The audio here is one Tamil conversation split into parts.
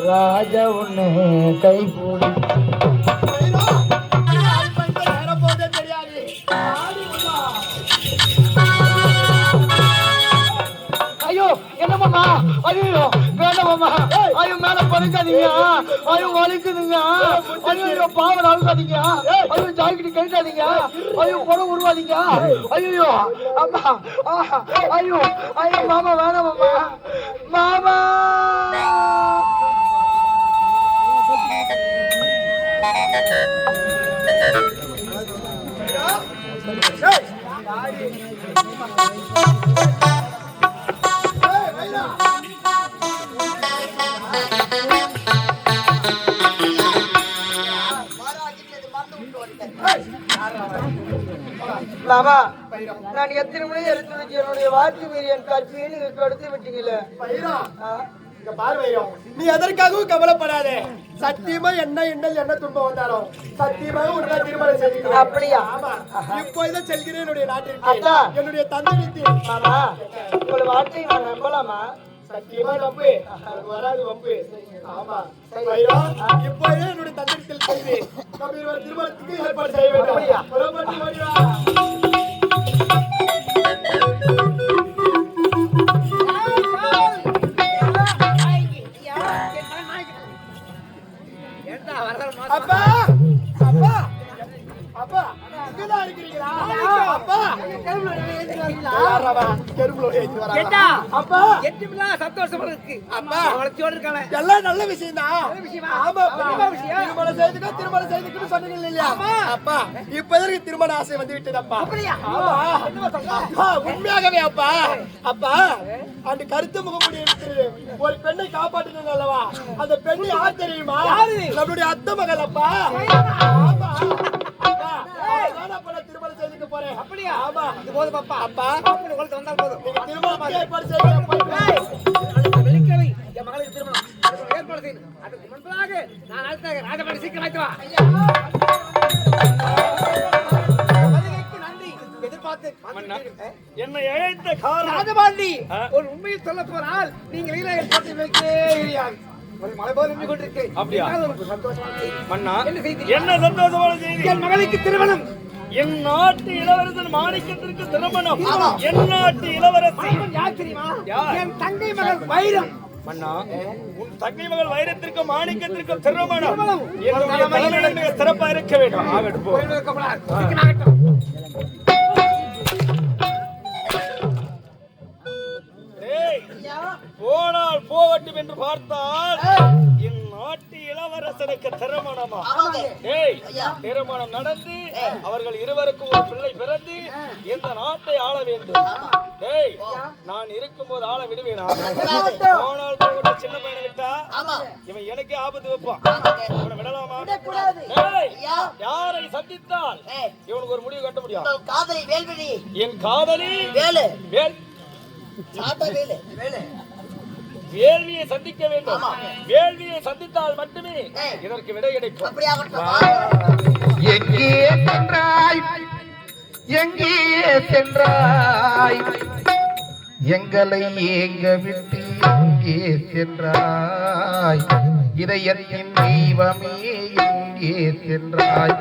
ராஜா உன்னை கை போடு ஐயோ என்ன மாமா ஐயோ வேண்டாம் மாமா ஐயோ மேல பறிக்காதீங்க ஐயோ வலிக்குதுங்க ஐயோ பாவம் அழுகாதீங்க ஐயோ ஜாக்கெட் கழிக்காதீங்க ஐயோ புறம் உருவாதீங்க ஐயோ அம்மா ஐயோ ஐயோ மாமா வேணாம் மாமா மாமா மாமா நான் எத்தனை மணி எடுத்து என்னுடைய வாக்கு மீறி என் கற்பையை நீங்க கொடுத்து விட்டீங்களே. நீ எதற்காகவும் கவலைப்படாதே. சத்தியமா என்ன துன்பம் வந்தாலும் சத்தியமாக உடனே திருமணம் செய்திருக்கிறேன். அப்படியா? இப்போதான் செல்கிறேன் என்னுடைய நாட்டிற்கு. என்னுடைய தந்தை மாமா உங்களோட வார்த்தையை நான் நம்பலாமா? சத்தியமா நம்பு, வராது வம்பு. ஆமா இப்போதே என்னுடைய தந்தையில் செய்து நம்ம இருவர் திருமணத்துக்கு ஏற்பாடு செய்ய வேண்டும். அப்பா அப்பா அப்பா இங்கதான் இருக்கிறீங்களா? அப்பா சந்தோஷமா இருக்கு. அப்பா எல்லாம் நல்ல விஷயம் தான். திருமணம் செய்துக்கு சொன்னீங்க இல்லையா? அப்பா இப்ப திருமண ஆசை வந்து விட்டதப்பா. உண்மையாகவே அப்பா அப்பா அந்த கருத்து முகமுடி ஒரு பெண்ணை காப்பாற்றினது அல்லவா? அந்த பெண்ணை யார் தெரியுமா? நம்மளுடைய அத்தை மகள் அப்பா. திருமணம் செய்துக்க போறேன். அப்படியா? ஆமா இது போதும் அப்பா. அப்பா வந்தால் போதும். திருமணம் ஏற்பாடு செய்ய வெள்ளிக்கிழமை என் மகளுக்கு திருமணம் ஏற்பாடு செய்யணும். அதுக்கு முன்பதாக நான் அடுத்த ராஜபாடி சீக்கிரம் வைத்து வா. நன்றி. எதிர்பார்த்து என்னை அழைத்த காரணம் ராஜபாண்டி ஒரு உண்மையை சொல்ல போனால் நீங்கள் லீலையில் பார்த்து வைக்கவே ஒரு மலை போல நின்று கொண்டிருக்கு. அப்படியா? மன்னா என்ன சந்தோஷமான செய்தி? என் மகளுக்கு திருமணம். என் நாட்டு இளவரசன் மாணிக்கத்திற்கு திருமணம். என் நாட்டு இளவரசி யார் தெரியுமா? என் தங்கை மகள் வைரம். மன்னா உன் தங்கை மகள் வைரத்திற்கும் மாணிக்கத்திற்கும் திருமணம் என்னுடைய தலைமையில் மிக சிறப்பா இருக்க வேண்டும். ஆகட்டும். போனால் போகட்டும் என்று பார்த்தால் என் நாட்டு இளவரசனுக்கு திருமணமா? திருமணம் நடந்து அவர்கள் இருவருக்கும் ஒரு பிள்ளை பிறந்து இந்த நாட்டை ஆள வேண்டும். நான் இருக்கும் போது ஆள விடுவேனா? போனால் போகட்டும். சின்ன பையனை விட்டா இவன் எனக்கே ஆபத்து வைப்பான். இவனை விடலாமா? யாரை சந்தித்தால் இவனுக்கு ஒரு முடிவு கட்ட முடியும். என் காதலி வேள்வியை சந்திக்க வேண்டும். வேள்வியை சந்தித்தால் மட்டுமே இதற்கு விடை கிடைக்கும். எங்கே சென்றாய் எங்கே சென்றாய் எங்களை ஏங்க விட்டு எங்கே சென்றாய் இதயத்தின் தெய்வமே எங்கே சென்றாய்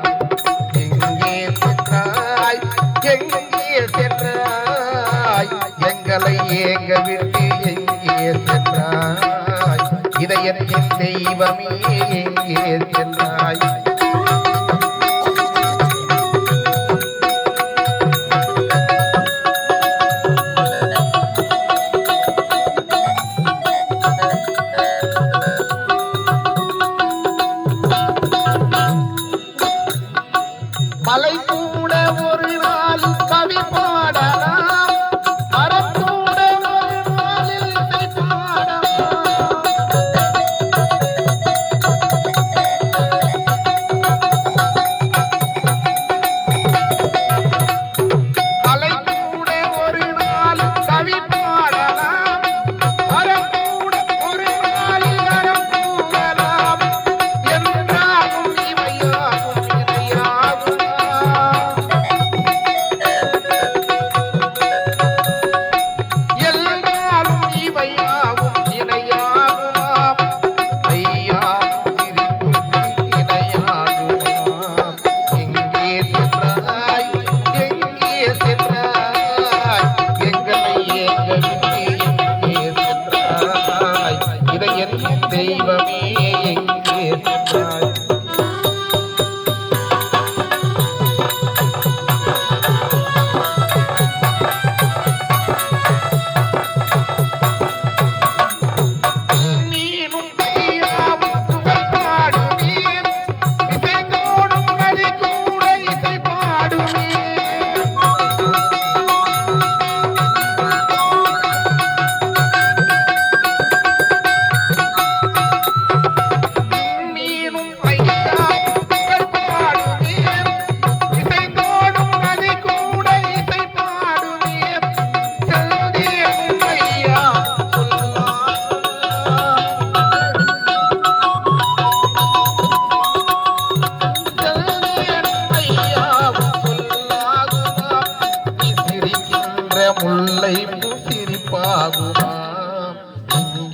எங்கே சென்றாய் எங்கே சென்றாய் எங்களை ஏங்க விட்டு எங்கே சென்றாய் இதயத்தின் தெய்வமே எங்கே சென்றாய் மலை கூட ஒரு நாள் கவி பாடலாம் மரம் கூட ஒரு நாளில் இசை பாடலாம்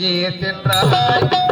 எங்கே சென்றாய்